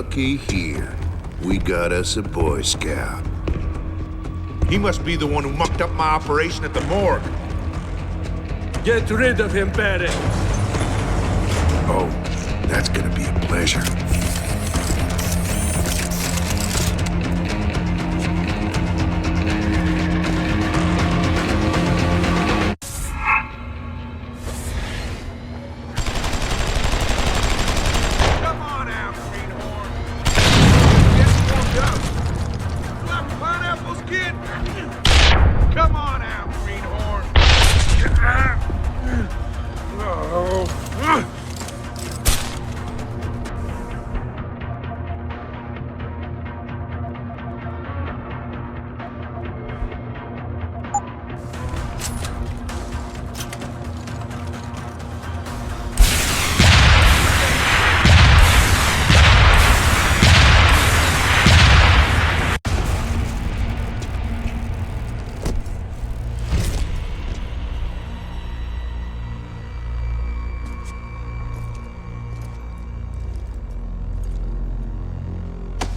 looky here. We got us a Boy Scout. He must be the one who mucked up my operation at the morgue. Get rid of him, Barrett. Oh, that's gonna be a pleasure. Come on out, greenhorn. Get warmed up. Black pineapples, kid. Come on out, greenhorn. Oh.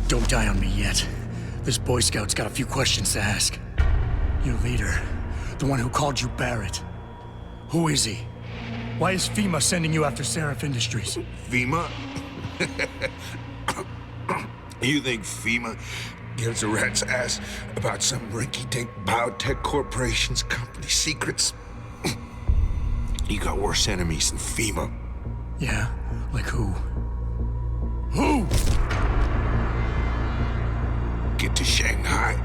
Don't die on me yet. This Boy Scout's got a few questions to ask. Your leader, the one who called you Barrett. Who is he? Why is FEMA sending you after Seraph Industries? FEMA? You think FEMA gives a rat's ass about some rinky-dink biotech corporation's company secrets? You got worse enemies than FEMA. Yeah? Like who? Who? Get to Shanghai.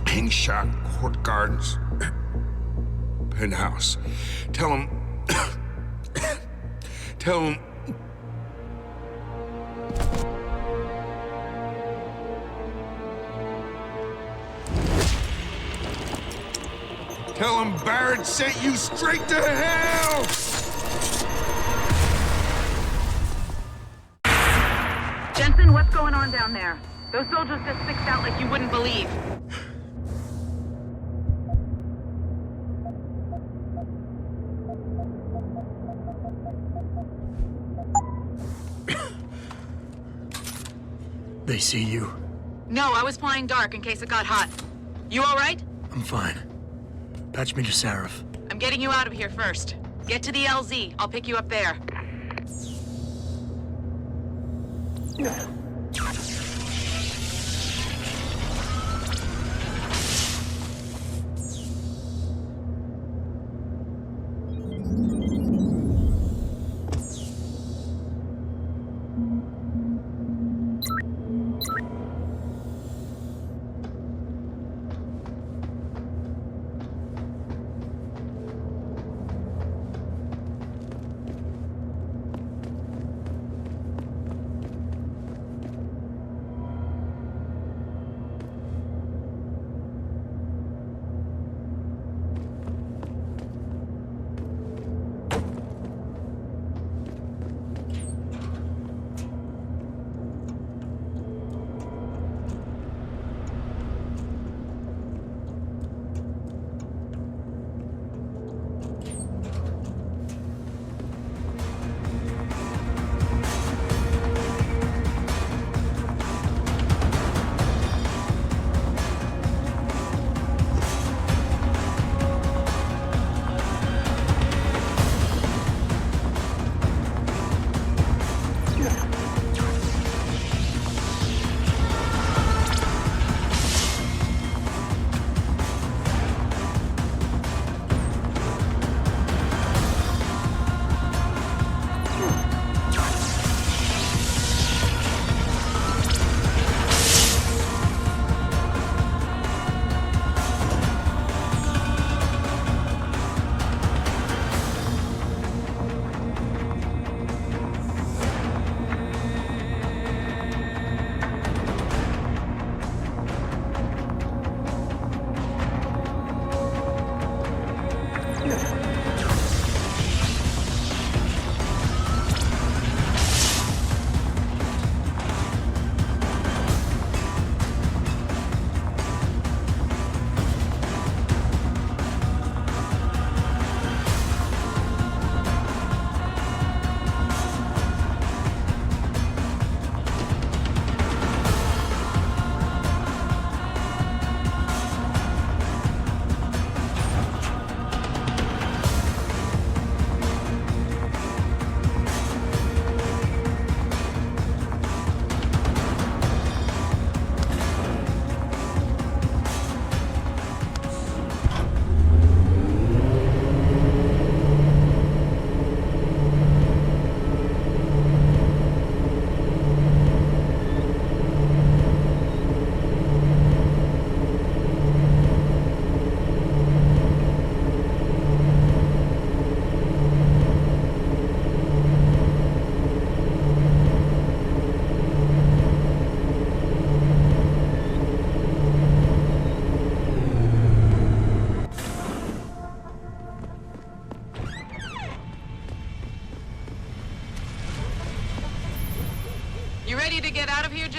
Hang shot, Court Gardens. Penthouse. Tell him... Tell him... Tell him Barrett sent you straight to hell! Jensen, what's going on down there? Those soldiers just fixed out like you wouldn't believe. They see you? No, I was flying dark in case it got hot. You all right? I'm fine. Patch me to Seraph. I'm getting you out of here first. Get to the LZ. I'll pick you up there.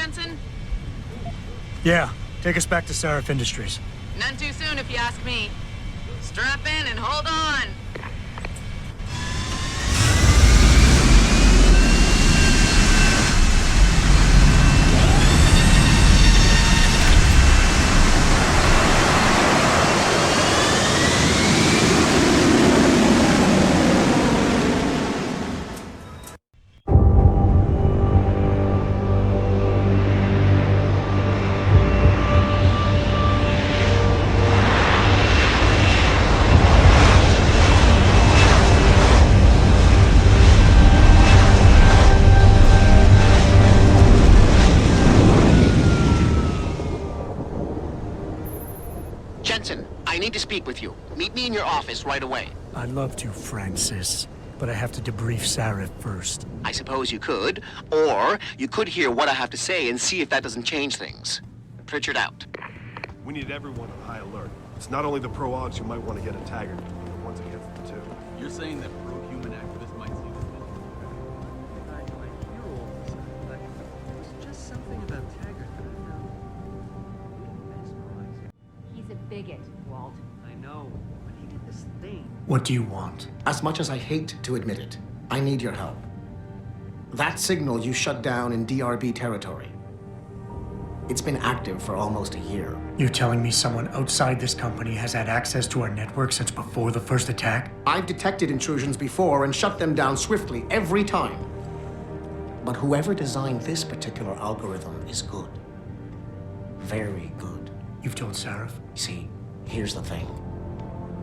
Jensen? Yeah, take us back to Sarif Industries. None too soon, if you ask me. Strap in and hold on. Jensen, I need to speak with you. Meet me in your office right away. I'd love to, Francis, but I have to debrief Sarif first. I suppose you could, or you could hear what I have to say and see if that doesn't change things. Pritchard out. We need everyone on high alert. It's not only the pro-Augs who might want to get a Taggart, but the ones against them too. You're saying that pro-human activists might see this video? I hear all this, but there's just something about Taggart that I found really mesmerizing. He's a bigot, Walt. I know, but he did this thing. What do you want? As much as I hate to admit it, I need your help. That signal you shut down in DRB territory. It's been active for almost a year. You're telling me someone outside this company has had access to our network since before the first attack? I've detected intrusions before and shut them down swiftly every time. But whoever designed this particular algorithm is good. Very good. You've told Sarif? See, here's the thing.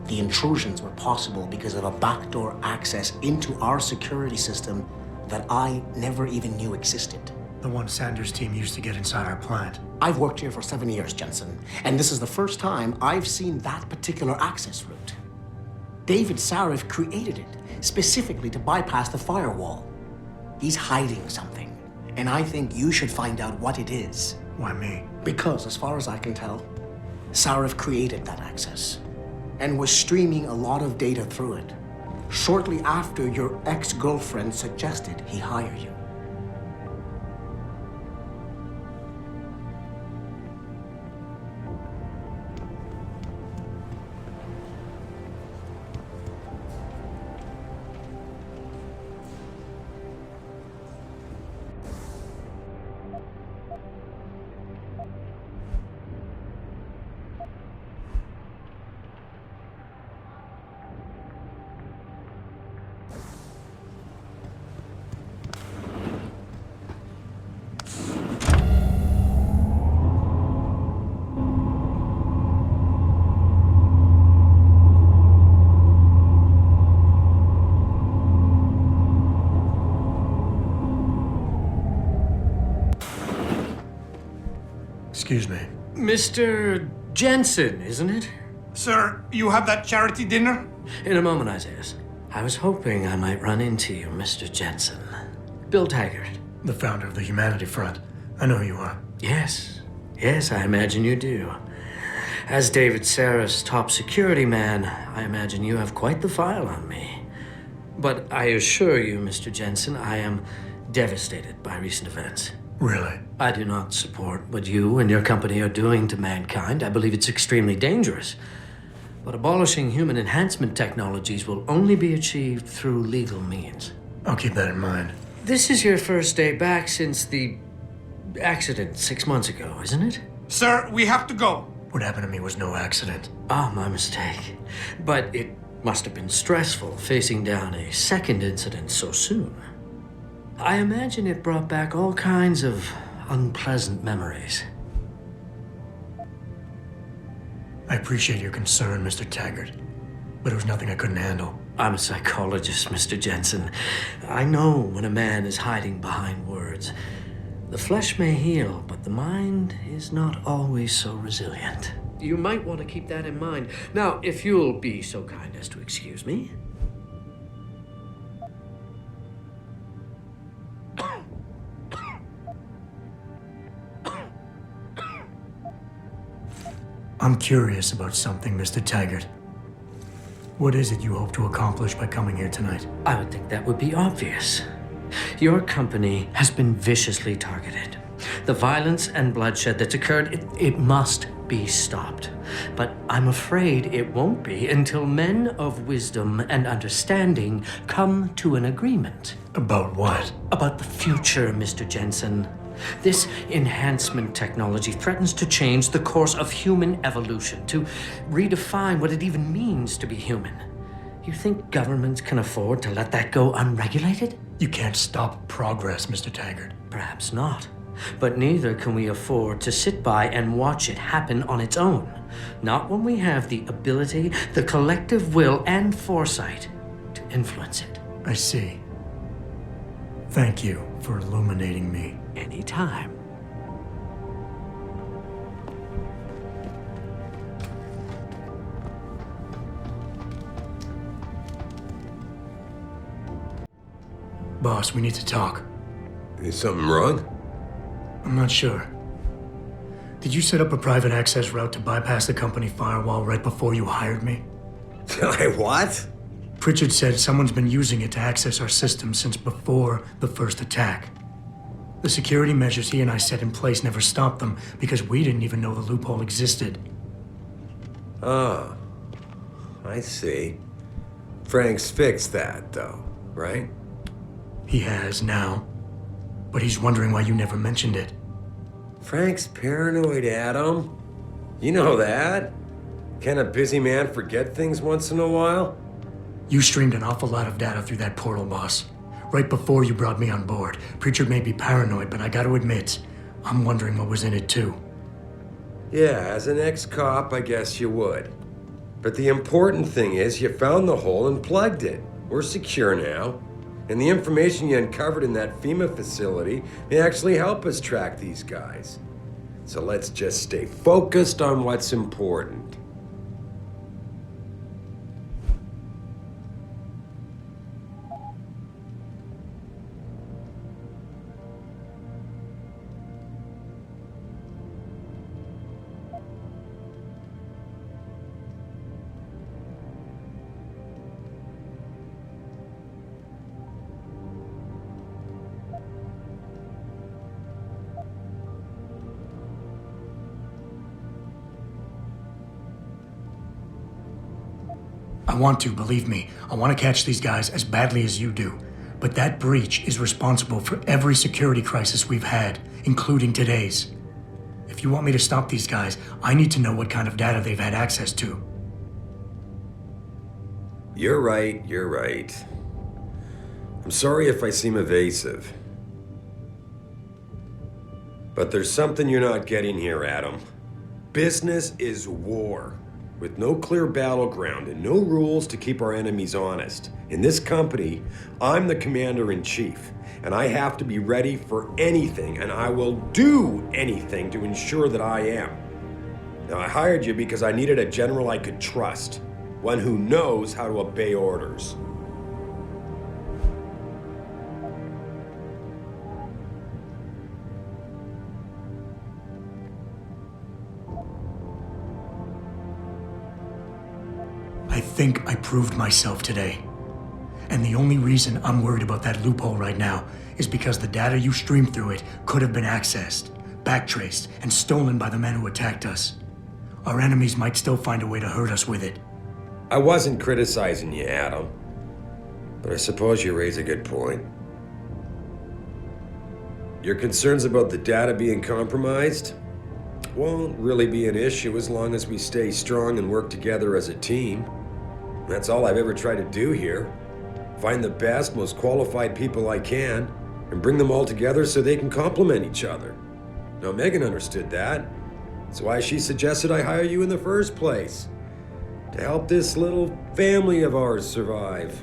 The intrusions were possible because of a backdoor access into our security system that I never even knew existed. The one Sanders' team used to get inside our plant. I've worked here for 7 years, Jensen, and this is the first time I've seen that particular access route. David Sarif created it specifically to bypass the firewall. He's hiding something, and I think you should find out what it is. Why me? Because, as far as I can tell, Sarif created that access and was streaming a lot of data through it shortly after your ex-girlfriend suggested he hire you. Excuse me. Mr. Jensen, isn't it? Sir, you have that charity dinner? In a moment, Isaiah. I was hoping I might run into you, Mr. Jensen. Bill Taggart. The founder of the Humanity Front. I know who you are. Yes. Yes, I imagine you do. As David Sarif's top security man, I imagine you have quite the file on me. But I assure you, Mr. Jensen, I am devastated by recent events. Really? I do not support what you and your company are doing to mankind. I believe it's extremely dangerous. But abolishing human enhancement technologies will only be achieved through legal means. I'll keep that in mind. This is your first day back since the accident 6 months ago, isn't it? Sir, we have to go. What happened to me was no accident. Ah, my mistake. But it must have been stressful facing down a second incident so soon. I imagine it brought back all kinds of unpleasant memories. I appreciate your concern, Mr. Taggart, but it was nothing I couldn't handle. I'm a psychologist, Mr. Jensen. I know when a man is hiding behind words. The flesh may heal, but the mind is not always so resilient. You might want to keep that in mind. Now, if you'll be so kind as to excuse me. I'm curious about something, Mr. Taggart. What is it you hope to accomplish by coming here tonight? I would think that would be obvious. Your company has been viciously targeted. The violence and bloodshed that's occurred, it must be stopped. But I'm afraid it won't be until men of wisdom and understanding come to an agreement. About what? About the future, Mr. Jensen. This enhancement technology threatens to change the course of human evolution, to redefine what it even means to be human. You think governments can afford to let that go unregulated? You can't stop progress, Mr. Taggart. Perhaps not. But neither can we afford to sit by and watch it happen on its own. Not when we have the ability, the collective will, and foresight to influence it. I see. Thank you for illuminating me. Anytime. Boss, we need to talk. Is something wrong? I'm not sure. Did you set up a private access route to bypass the company firewall right before you hired me? What? Pritchard said someone's been using it to access our system since before the first attack. The security measures he and I set in place never stopped them because we didn't even know the loophole existed. Oh, I see. Frank's fixed that, though, right? He has now, but he's wondering why you never mentioned it. Frank's paranoid, Adam. You know that. Can a busy man forget things once in a while? You streamed an awful lot of data through that portal, boss. Right before you brought me on board. Pritchard may be paranoid, but I gotta admit, I'm wondering what was in it too. Yeah, as an ex-cop, I guess you would. But the important thing is you found the hole and plugged it. We're secure now. And the information you uncovered in that FEMA facility may actually help us track these guys. So let's just stay focused on what's important. I want to, believe me. I want to catch these guys as badly as you do. But that breach is responsible for every security crisis we've had, including today's. If you want me to stop these guys, I need to know what kind of data they've had access to. You're right. I'm sorry if I seem evasive. But there's something you're not getting here, Adam. Business is war. With no clear battleground and no rules to keep our enemies honest. In this company, I'm the commander-in-chief, and I have to be ready for anything, and I will do anything to ensure that I am. Now, I hired you because I needed a general I could trust, one who knows how to obey orders. I think I proved myself today. And the only reason I'm worried about that loophole right now is because the data you streamed through it could have been accessed, backtraced, and stolen by the men who attacked us. Our enemies might still find a way to hurt us with it. I wasn't criticizing you, Adam. But I suppose you raise a good point. Your concerns about the data being compromised won't really be an issue as long as we stay strong and work together as a team. That's all I've ever tried to do here. Find the best, most qualified people I can, and bring them all together so they can complement each other. Now, Megan understood that. That's why she suggested I hire you in the first place. To help this little family of ours survive.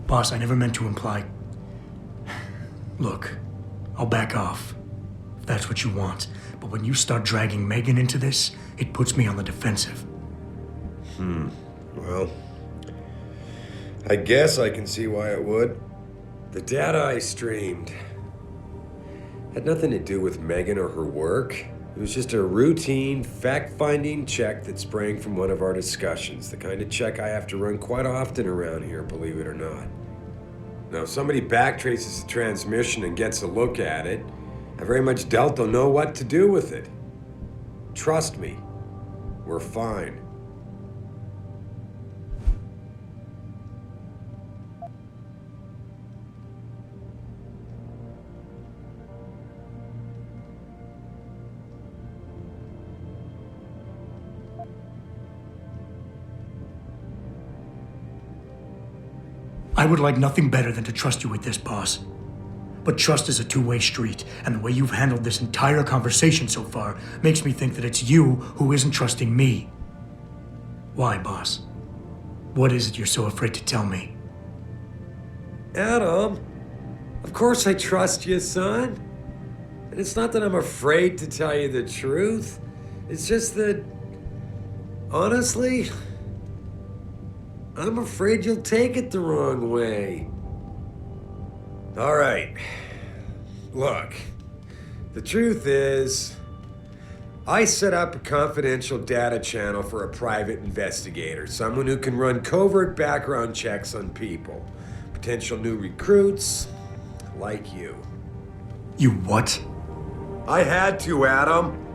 Boss, I never meant to imply... Look, I'll back off, if that's what you want. But when you start dragging Megan into this, it puts me on the defensive. Well, I guess I can see why it would. The data I streamed had nothing to do with Megan or her work. It was just a routine, fact-finding check that sprang from one of our discussions. The kind of check I have to run quite often around here, believe it or not. Now, if somebody backtraces the transmission and gets a look at it, I very much doubt they'll know what to do with it. Trust me, we're fine. I would like nothing better than to trust you with this, boss. But trust is a two-way street, and the way you've handled this entire conversation so far makes me think that it's you who isn't trusting me. Why, boss? What is it you're so afraid to tell me? Adam, of course I trust you, son. And it's not that I'm afraid to tell you the truth. It's just that, honestly, I'm afraid you'll take it the wrong way. All right. Look, the truth is, I set up a confidential data channel for a private investigator, someone who can run covert background checks on people, potential new recruits, like you. You what? I had to, Adam.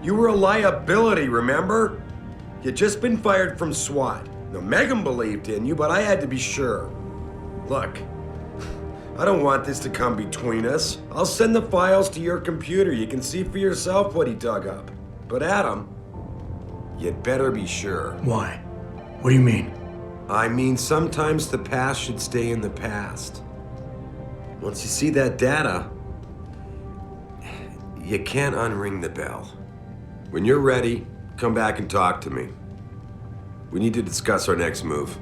You were a liability, remember? You'd just been fired from SWAT. Now, Megan believed in you, but I had to be sure. Look, I don't want this to come between us. I'll send the files to your computer. You can see for yourself what he dug up. But Adam, you'd better be sure. Why? What do you mean? I mean, sometimes the past should stay in the past. Once you see that data, you can't unring the bell. When you're ready, come back and talk to me. We need to discuss our next move.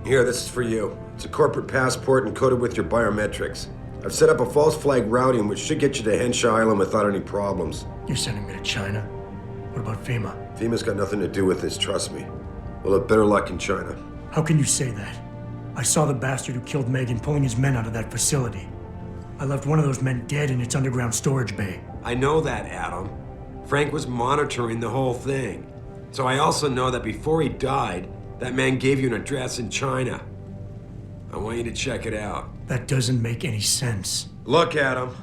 Here, this is for you. It's a corporate passport encoded with your biometrics. I've set up a false flag routing which should get you to Henshaw Island without any problems. You're sending me to China? What about FEMA? FEMA's got nothing to do with this, trust me. We'll have better luck in China. How can you say that? I saw the bastard who killed Megan pulling his men out of that facility. I left one of those men dead in its underground storage bay. I know that, Adam. Frank was monitoring the whole thing. So I also know that before he died, that man gave you an address in China. I want you to check it out. That doesn't make any sense. Look, Adam.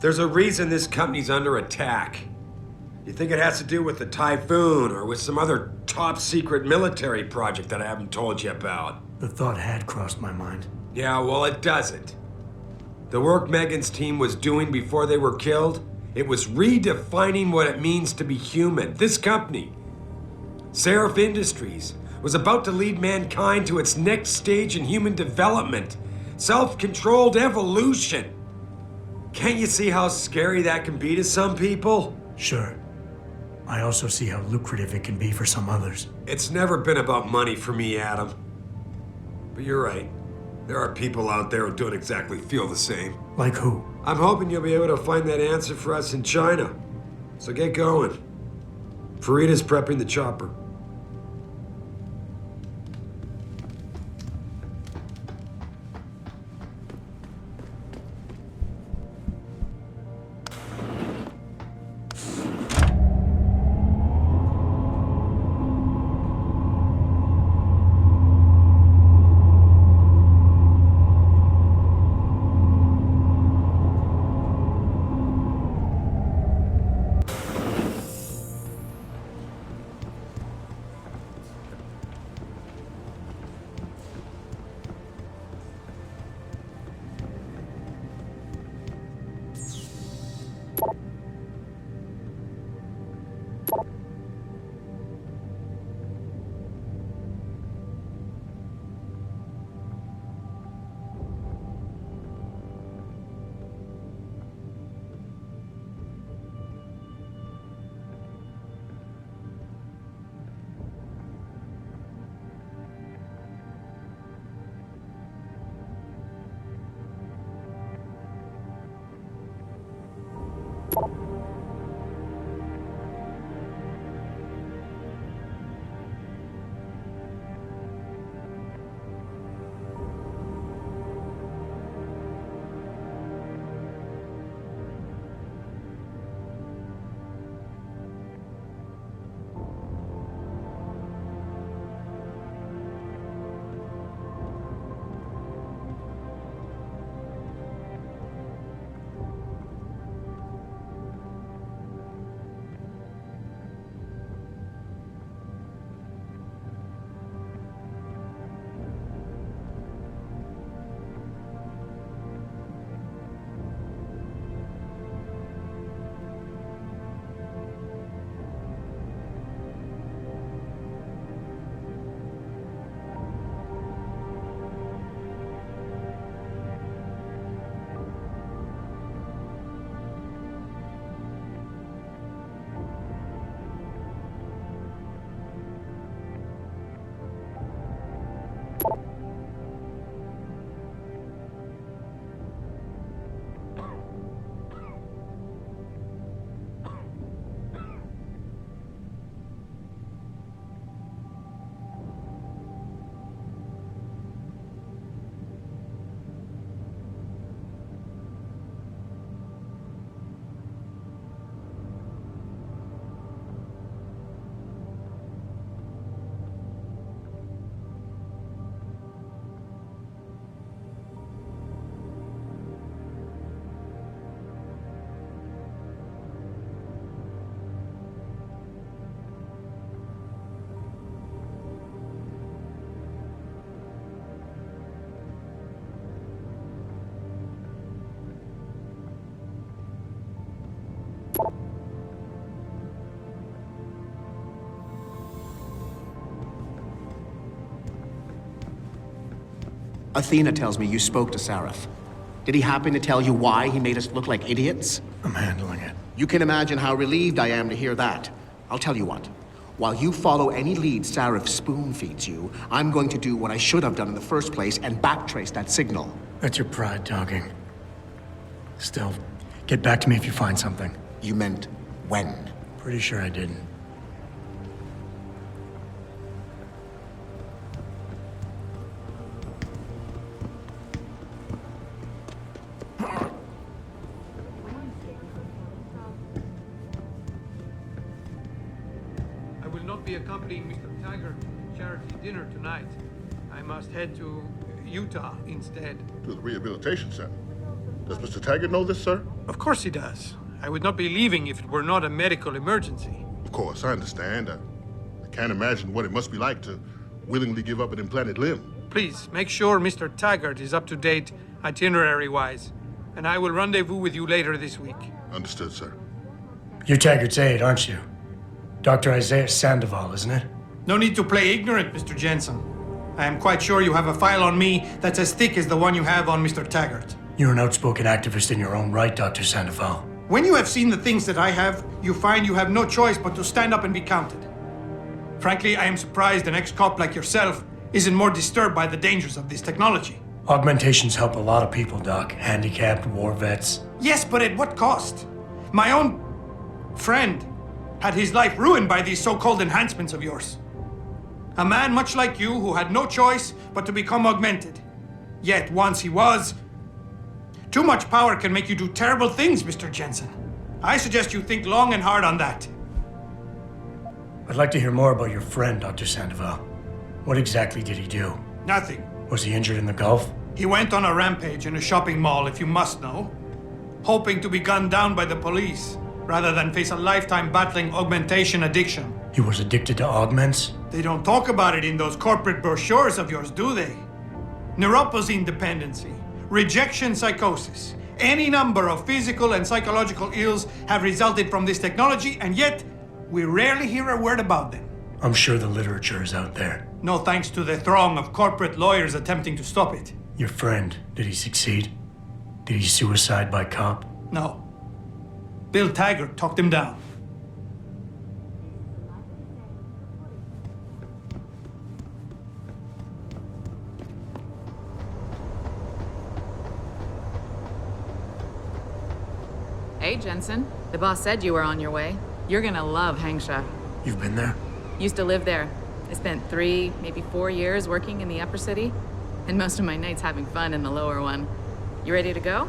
There's a reason this company's under attack. You think it has to do with the Typhoon or with some other top-secret military project that I haven't told you about? The thought had crossed my mind. Yeah, well, it doesn't. The work Megan's team was doing before they were killed, it was redefining what it means to be human. This company, Seraph Industries, was about to lead mankind to its next stage in human development. Self-controlled evolution. Can't you see how scary that can be to some people? Sure. I also see how lucrative it can be for some others. It's never been about money for me, Adam. But you're right. There are people out there who don't exactly feel the same. Like who? I'm hoping you'll be able to find that answer for us in China. So get going. Farida's prepping the chopper. Athena tells me you spoke to Sarif. Did he happen to tell you why he made us look like idiots? I'm handling it. You can imagine how relieved I am to hear that. I'll tell you what. While you follow any lead Sarif spoon-feeds you, I'm going to do what I should have done in the first place and backtrace that signal. That's your pride talking. Still, get back to me if you find something. You meant when? Pretty sure I didn't. I will not be accompanying Mr. Taggart to charity dinner tonight. I must head to Utah instead. To the rehabilitation center. Does Mr. Taggart know this, sir? Of course he does. I would not be leaving if it were not a medical emergency. Of course, I understand. I can't imagine what it must be like to willingly give up an implanted limb. Please, make sure Mr. Taggart is up to date itinerary-wise, and I will rendezvous with you later this week. Understood, sir. You're Taggart's aide, aren't you? Dr. Isaiah Sandoval, isn't it? No need to play ignorant, Mr. Jensen. I am quite sure you have a file on me that's as thick as the one you have on Mr. Taggart. You're an outspoken activist in your own right, Dr. Sandoval. When you have seen the things that I have, you find you have no choice but to stand up and be counted. Frankly, I am surprised an ex-cop like yourself isn't more disturbed by the dangers of this technology. Augmentations help a lot of people, Doc. Handicapped, war vets. Yes, but at what cost? My own friend had his life ruined by these so-called enhancements of yours. A man much like you who had no choice but to become augmented. Yet once he was, too much power can make you do terrible things, Mr. Jensen. I suggest you think long and hard on that. I'd like to hear more about your friend, Dr. Sandoval. What exactly did he do? Nothing. Was he injured in the Gulf? He went on a rampage in a shopping mall, if you must know, hoping to be gunned down by the police, rather than face a lifetime battling augmentation addiction. He was addicted to augments? They don't talk about it in those corporate brochures of yours, do they? Neuropathy dependency, rejection psychosis, any number of physical and psychological ills have resulted from this technology, and yet we rarely hear a word about them. I'm sure the literature is out there. No thanks to the throng of corporate lawyers attempting to stop it. Your friend, did he succeed? Did he suicide by cop? No. Bill Taggart talked him down. Hey, Jensen. The boss said you were on your way. You're gonna love Hangsha. You've been there? Used to live there. I spent 3, maybe 4 years working in the upper city, and most of my nights having fun in the lower one. You ready to go?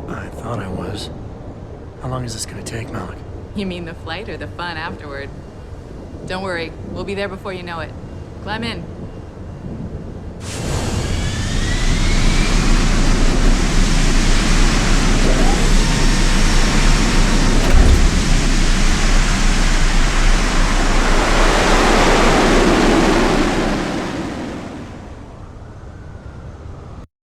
I thought I was. How long is this gonna take, Malik? You mean the flight or the fun afterward? Don't worry, we'll be there before you know it. Climb in.